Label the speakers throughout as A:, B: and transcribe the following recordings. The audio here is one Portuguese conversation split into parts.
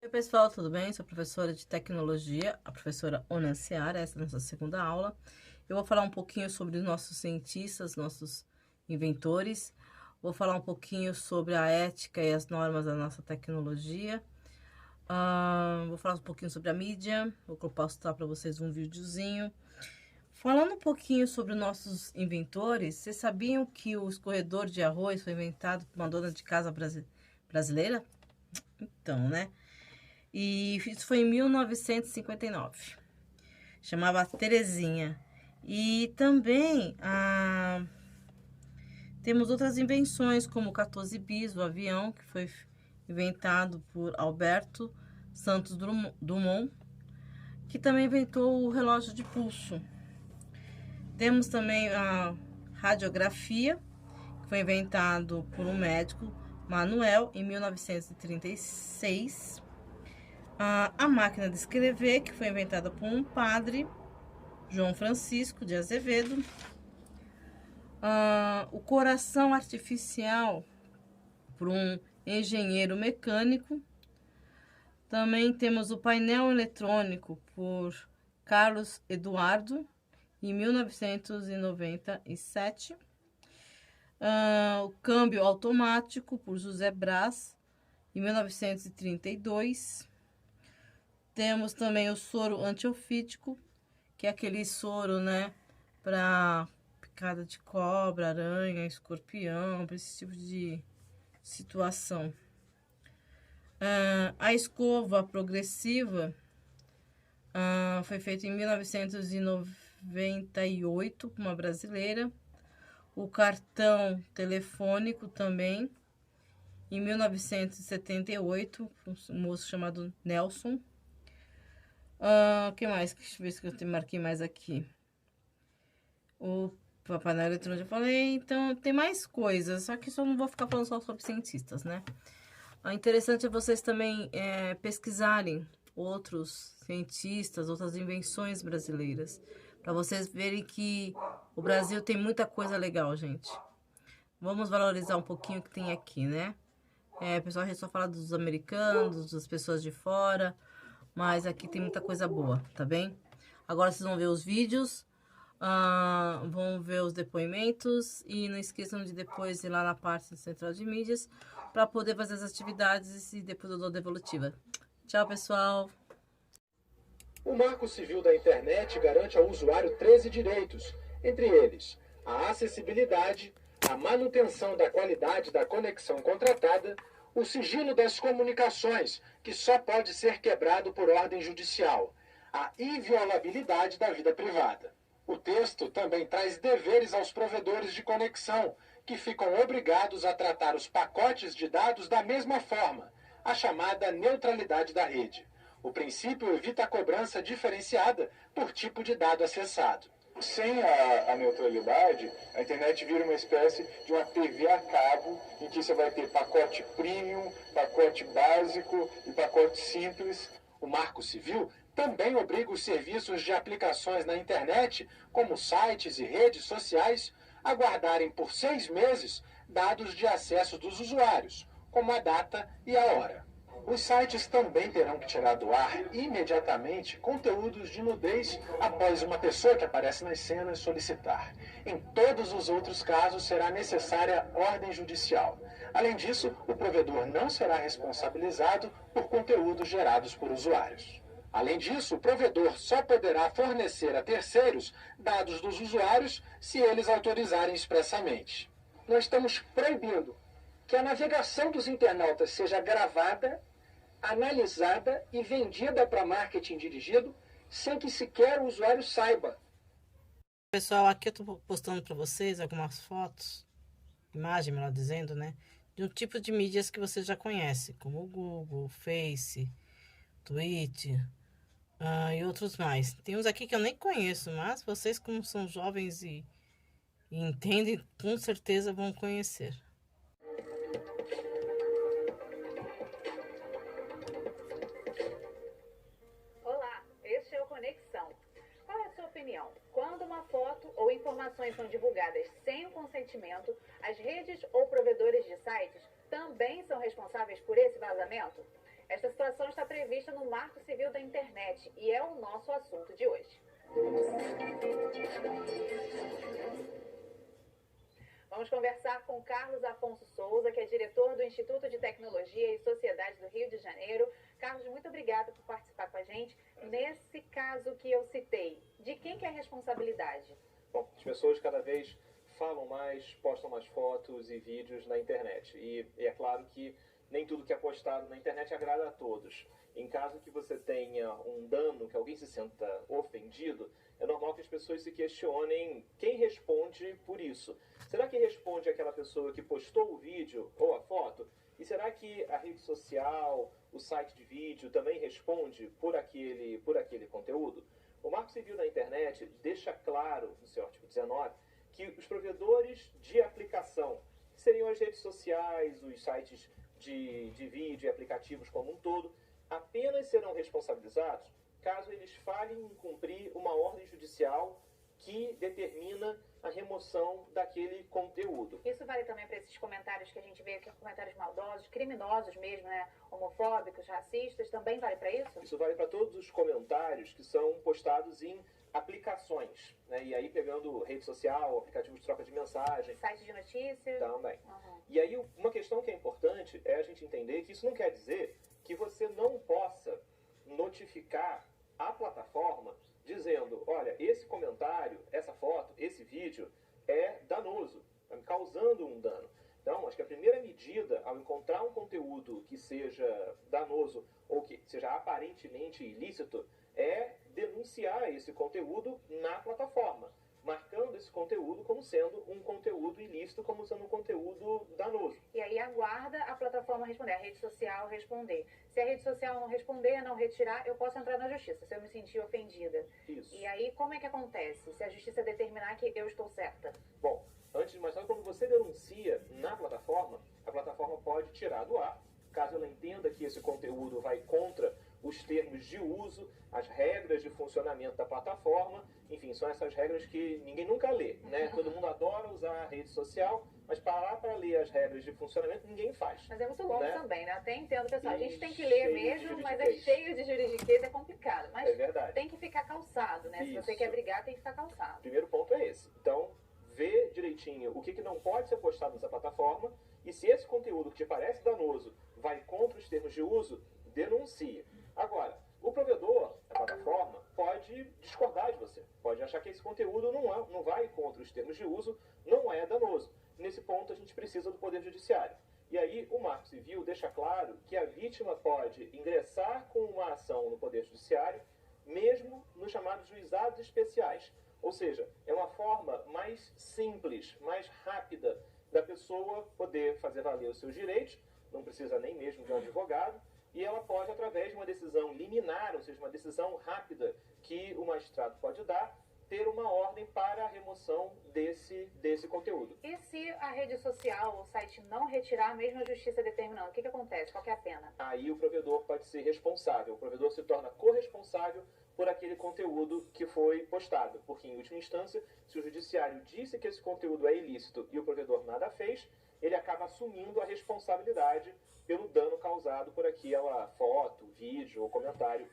A: Oi pessoal, tudo bem? Sou professora de tecnologia, a professora Onanciara, essa é a nossa segunda aula. Eu vou falar um pouquinho sobre os nossos cientistas, nossos inventores. Vou falar um pouquinho sobre a ética e as normas da nossa tecnologia. Vou falar um pouquinho sobre a mídia. Vou postar para vocês um videozinho. Falando um pouquinho sobre os nossos inventores, vocês sabiam que o escorredor de arroz foi inventado por uma dona de casa brasileira? Então, né? E isso foi em 1959. Chamava Terezinha. E também temos outras invenções, como o 14 bis, o avião, que foi inventado por Alberto Santos Dumont, que também inventou o relógio de pulso. Temos também a radiografia, que foi inventado por um médico, Manuel, em 1936. A máquina de escrever, que foi inventada por um padre, João Francisco de Azevedo. O coração artificial, por um engenheiro mecânico. Também temos o painel eletrônico, por Carlos Eduardo, em 1997. O câmbio automático, por José Brás, em 1932. Temos também o soro antiofídico, que é aquele soro, né, para picada de cobra, aranha, escorpião, para esse tipo de situação. A escova progressiva foi feita em 1998 por uma brasileira. O cartão telefônico também, em 1978, um moço chamado Nelson. O que mais? Deixa eu ver se eu marquei mais aqui. O painel eletrônico eu falei. Então, tem mais coisas. Só que só não vou ficar falando só sobre cientistas, né? O interessante é vocês também pesquisarem outros cientistas, outras invenções brasileiras. Para vocês verem que o Brasil tem muita coisa legal, gente. Vamos valorizar um pouquinho o que tem aqui, né? Pessoal, a gente só fala dos americanos, das pessoas de fora. Mas aqui tem muita coisa boa, tá bem? Agora vocês vão ver os vídeos, vão ver os depoimentos e não esqueçam de depois ir lá na parte central de mídias para poder fazer as atividades e depois eu dou a devolutiva. Tchau, pessoal!
B: O Marco Civil da Internet garante ao usuário 13 direitos, entre eles a acessibilidade, a manutenção da qualidade da conexão contratada, o sigilo das comunicações, que só pode ser quebrado por ordem judicial, a inviolabilidade da vida privada. O texto também traz deveres aos provedores de conexão, que ficam obrigados a tratar os pacotes de dados da mesma forma, a chamada neutralidade da rede. O princípio evita a cobrança diferenciada por tipo de dado acessado. Sem a neutralidade, a internet vira uma espécie de uma TV a cabo, em que você vai ter pacote premium, pacote básico e pacote simples. O Marco Civil também obriga os serviços de aplicações na internet, como sites e redes sociais, a guardarem por 6 meses dados de acesso dos usuários, como a data e a hora. Os sites também terão que tirar do ar imediatamente conteúdos de nudez após uma pessoa que aparece nas cenas solicitar. Em todos os outros casos será necessária ordem judicial. Além disso, o provedor não será responsabilizado por conteúdos gerados por usuários. Além disso, o provedor só poderá fornecer a terceiros dados dos usuários se eles autorizarem expressamente. Nós estamos proibindo que a navegação dos internautas seja gravada, analisada e vendida para marketing dirigido sem que sequer o usuário saiba.
A: Pessoal, aqui eu tô postando para vocês algumas fotos, imagem, melhor dizendo, né? De um tipo de mídias que vocês já conhecem, como o Google, o Face, Twitter, e outros mais. Tem uns aqui que eu nem conheço, mas vocês, como são jovens e entendem, com certeza vão conhecer.
C: Olá, este é o Conexão. Qual é a sua opinião? Quando uma foto ou informações são divulgadas sem o consentimento, as redes ou provedores de sites também são responsáveis por esse vazamento? Esta situação está prevista no Marco Civil da Internet e é o nosso assunto de hoje. Vamos conversar com Carlos Afonso Souza, que é diretor do Instituto de Tecnologia e Sociedade do Rio de Janeiro. Carlos, muito obrigada por participar com a gente. Nesse caso que eu citei, de quem que é a responsabilidade?
D: Bom, as pessoas cada vez falam mais, postam mais fotos e vídeos na internet. E é claro que nem tudo que é postado na internet agrada a todos. Em caso que você tenha um dano, que alguém se sinta ofendido, é normal que as pessoas se questionem quem responde por isso. Será que responde aquela pessoa que postou o vídeo ou a foto? E será que a rede social, o site de vídeo também responde por aquele conteúdo? O Marco Civil da Internet deixa claro, no seu artigo 19, que os provedores de aplicação, que seriam as redes sociais, os sites de vídeo e aplicativos como um todo, apenas serão responsabilizados caso eles falhem em cumprir uma ordem judicial que determina a remoção daquele conteúdo.
C: Isso vale também para esses comentários que a gente vê aqui, comentários maldosos, criminosos mesmo, né? Homofóbicos, racistas, também vale para isso?
D: Isso vale para todos os comentários que são postados em aplicações, né? E aí pegando rede social, aplicativos de troca de mensagem.
C: Site de notícias.
D: Também.
C: Uhum.
D: E aí uma questão que é importante é a gente entender que isso não quer dizer que você não possa notificar a plataforma dizendo, olha, esse comentário, essa foto, esse vídeo é danoso, está me causando um dano. Então, acho que a primeira medida ao encontrar um conteúdo que seja danoso ou que seja aparentemente ilícito é denunciar esse conteúdo na plataforma, marcando esse conteúdo como sendo um conteúdo ilícito, como sendo um conteúdo danoso.
C: E aí aguarda a plataforma responder, a rede social responder. Se a rede social não responder, não retirar, eu posso entrar na justiça, se eu me sentir ofendida.
D: Isso.
C: E aí, como é que acontece? Se a justiça determinar que eu estou certa?
D: Bom, antes de mais nada, quando você denuncia na plataforma, a plataforma pode tirar do ar, caso ela entenda que esse conteúdo vai contra os termos de uso, as regras de funcionamento da plataforma, enfim, são essas regras que ninguém nunca lê, né? Todo mundo adora usar a rede social, mas parar para ler as regras de funcionamento ninguém faz.
C: Mas é muito longo, né? Também, né? Até entendo, pessoal. A gente tem que
D: E
C: ler mesmo, mas é cheio de juridiquês, é complicado. Mas
D: é verdade.
C: Tem que ficar calçado, né?
D: Isso.
C: Se você quer brigar, tem que ficar calçado.
D: O primeiro ponto é esse. Então, vê direitinho o que não pode ser postado nessa plataforma e se esse conteúdo que te parece danoso vai contra os termos de uso, denuncie. Agora, o provedor, a plataforma, pode discordar de você. Pode achar que esse conteúdo não vai contra os termos de uso, não é danoso. Nesse ponto, a gente precisa do Poder Judiciário. E aí, o Marco Civil deixa claro que a vítima pode ingressar com uma ação no Poder Judiciário, mesmo nos chamados juizados especiais. Ou seja, é uma forma mais simples, mais rápida da pessoa poder fazer valer os seus direitos, não precisa nem mesmo de um advogado, e ela pode, através de uma decisão liminar, ou seja, uma decisão rápida que o magistrado pode dar, ter uma ordem para a remoção desse conteúdo.
C: E se a rede social ou o site não retirar, mesmo a justiça determinando, o que acontece? Qual que é a pena?
D: Aí o provedor pode ser responsável. O provedor se torna corresponsável por aquele conteúdo que foi postado. Porque, em última instância, se o judiciário disse que esse conteúdo é ilícito e o provedor nada fez, ele acaba assumindo a responsabilidade pelo dano causado por aquela foto, vídeo ou comentário.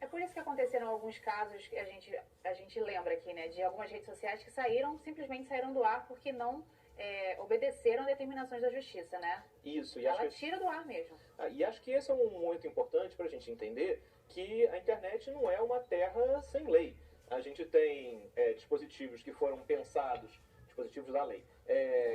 C: É por isso que aconteceram alguns casos que a gente lembra aqui, né? De algumas redes sociais que simplesmente saíram do ar porque não obedeceram a determinações da justiça, né?
D: Isso. E
C: ela tira do ar mesmo.
D: E acho que esse é um momento importante para a gente entender que a internet não é uma terra sem lei. A gente tem dispositivos que foram pensados, dispositivos da lei,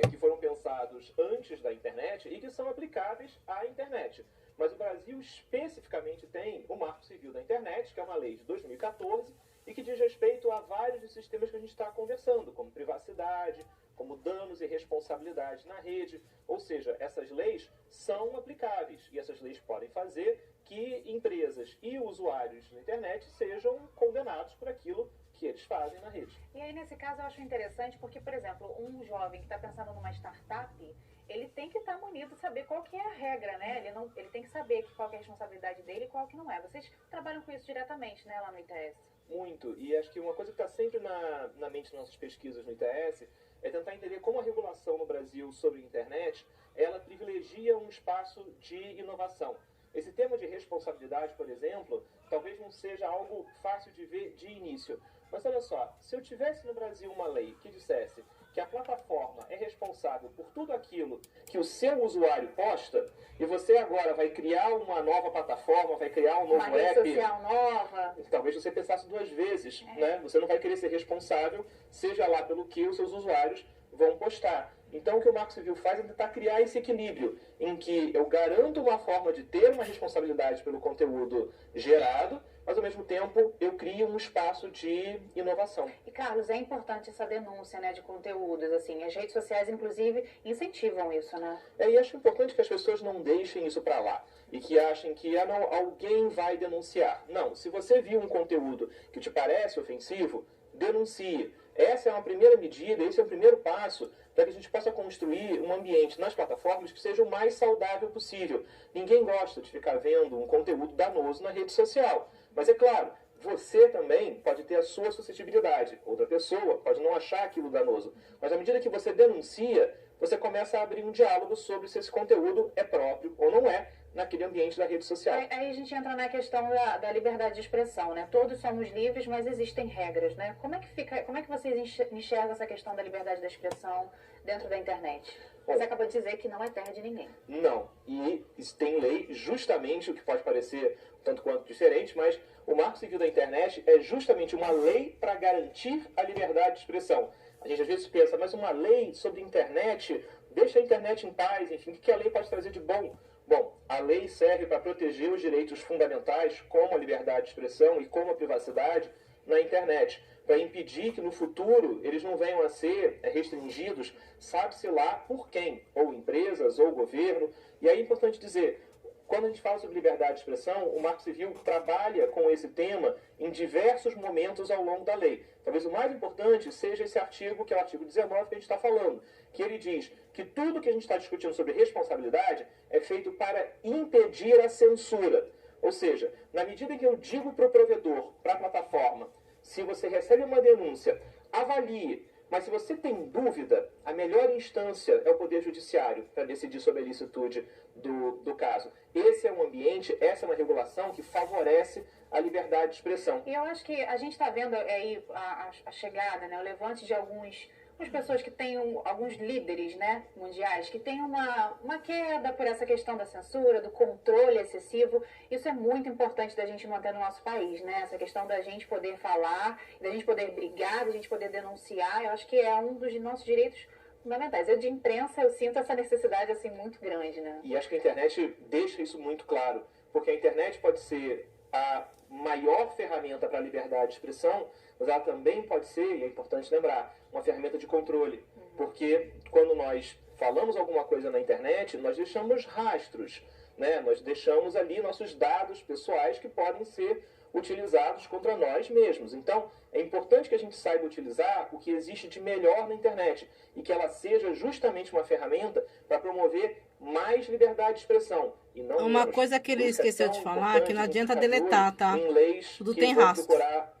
D: que foram pensados antes da internet e que são aplicáveis à internet. Mas o Brasil especificamente tem o Marco Civil da Internet, que é uma lei de 2014 e que diz respeito a vários dos sistemas que a gente está conversando, como privacidade, como danos e responsabilidade na rede. Ou seja, essas leis são aplicáveis e essas leis podem fazer que empresas e usuários na internet sejam condenados por aquilo que eles fazem na rede.
C: E aí, nesse caso, eu acho interessante porque, por exemplo, um jovem que está pensando numa startup, ele tem que estar munido, saber qual que é a regra, né? Ele tem que saber qual que é a responsabilidade dele e qual que não é. Vocês trabalham com isso diretamente, né, lá no ITS?
D: Muito. E acho que uma coisa que está sempre na mente das nossas pesquisas no ITS é tentar entender como a regulação no Brasil sobre a internet, ela privilegia um espaço de inovação. esse tema de responsabilidade, por exemplo, talvez não seja algo fácil de ver de início. Mas olha só, se eu tivesse no Brasil uma lei que dissesse que a plataforma é responsável por tudo aquilo que o seu usuário posta, e você agora vai criar uma nova plataforma, vai criar um novo
C: uma rede
D: app,
C: social nova,
D: talvez você pensasse duas vezes, né? Você não vai querer ser responsável, seja lá pelo que os seus usuários vão postar. Então, o que o Marco Civil faz é tentar criar esse equilíbrio em que eu garanto uma forma de ter uma responsabilidade pelo conteúdo gerado, mas, ao mesmo tempo, eu crio um espaço de inovação.
C: E, Carlos, é importante essa denúncia, né, de conteúdos, assim, as redes sociais, inclusive, incentivam isso, né?
D: E acho importante que as pessoas não deixem isso para lá e que achem que não, alguém vai denunciar. Não, se você viu um conteúdo que te parece ofensivo, denuncie. Essa é uma primeira medida, esse é o primeiro passo para que a gente possa construir um ambiente nas plataformas que seja o mais saudável possível. Ninguém gosta de ficar vendo um conteúdo danoso na rede social. Mas é claro, você também pode ter a sua suscetibilidade. Outra pessoa pode não achar aquilo danoso. Mas à medida que você denuncia, você começa a abrir um diálogo sobre se esse conteúdo é próprio ou não é naquele ambiente da rede social.
C: Aí a gente entra na questão da liberdade de expressão, né? Todos somos livres, mas existem regras, né? Como é que vocês enxergam essa questão da liberdade da expressão dentro da internet? Você acabou de dizer que não é terra de ninguém.
D: Não. E tem lei, justamente, o que pode parecer tanto quanto diferente, mas o Marco Civil da Internet é justamente uma lei para garantir a liberdade de expressão. A gente às vezes pensa, mas uma lei sobre internet deixa a internet em paz, enfim, o que a lei pode trazer de bom? Bom, a lei serve para proteger os direitos fundamentais, como a liberdade de expressão e como a privacidade, na internet, para impedir que no futuro eles não venham a ser restringidos, sabe-se lá por quem, ou empresas, ou governo. E aí é importante dizer, quando a gente fala sobre liberdade de expressão, o Marco Civil trabalha com esse tema em diversos momentos ao longo da lei. Talvez o mais importante seja esse artigo, que é o artigo 19 que a gente está falando, que ele diz que tudo que a gente está discutindo sobre responsabilidade é feito para impedir a censura. Ou seja, na medida em que eu digo para o provedor, para a plataforma, se você recebe uma denúncia, avalie. Mas se você tem dúvida, a melhor instância é o Poder Judiciário para decidir sobre a ilicitude do caso. Esse é um ambiente, essa é uma regulação que favorece a liberdade de expressão.
C: E eu acho que a gente está vendo aí a chegada, né, o levante de algumas pessoas que têm alguns líderes, né, mundiais, que têm uma queda por essa questão da censura, do controle excessivo. Isso é muito importante da gente manter no nosso país, né? Essa questão da gente poder falar, da gente poder brigar, da gente poder denunciar. Eu acho que é um dos nossos direitos fundamentais. Eu, de imprensa, eu sinto essa necessidade assim muito grande, né?
D: E acho que a internet deixa isso muito claro, porque a internet pode ser a maior ferramenta para a liberdade de expressão, mas ela também pode ser, e é importante lembrar, uma ferramenta de controle. Porque quando nós falamos alguma coisa na internet, nós deixamos rastros, né? Nós deixamos ali nossos dados pessoais que podem ser utilizados contra nós mesmos. Então, é importante que a gente saiba utilizar o que existe de melhor na internet e que ela seja justamente uma ferramenta para promover mais liberdade de expressão. E não
A: uma
D: menos.
A: coisa que ele esqueceu de falar, que não adianta deletar, tá?
D: Em leis
A: tudo
D: que
A: tem
D: vão
A: rastro.
D: procurar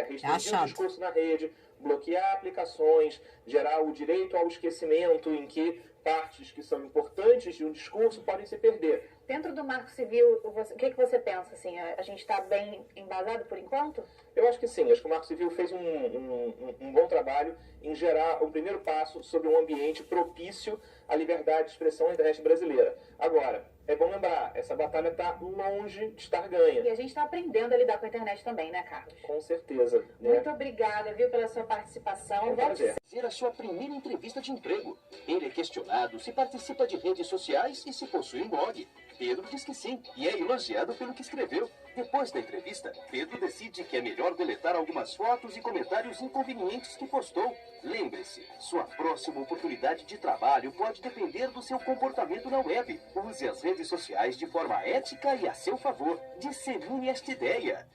D: restringir o discurso na rede, bloquear aplicações, gerar o direito ao esquecimento, em que partes que são importantes de um discurso podem se perder.
C: Dentro do Marco Civil, o que você pensa? Assim, a gente está bem embasado por enquanto?
D: Eu acho que sim. Acho que o Marco Civil fez um bom trabalho em gerar o primeiro passo sobre um ambiente propício à liberdade de expressão na internet brasileira. Agora, é bom lembrar, essa batalha está longe de estar ganha.
C: E a gente está aprendendo a lidar com a internet também, né, Carlos?
D: Com certeza. Né?
C: Muito obrigada, viu, pela sua participação.
D: É um prazer.
E: Fazer a sua primeira entrevista de emprego. Ele é questionado se participa de redes sociais e se possui um blog. Pedro diz que sim, e é elogiado pelo que escreveu. Depois da entrevista, Pedro decide que é melhor deletar algumas fotos e comentários inconvenientes que postou. Lembre-se, sua próxima oportunidade de trabalho pode depender do seu comportamento na web. Use as redes sociais de forma ética e a seu favor. Dissemine esta ideia.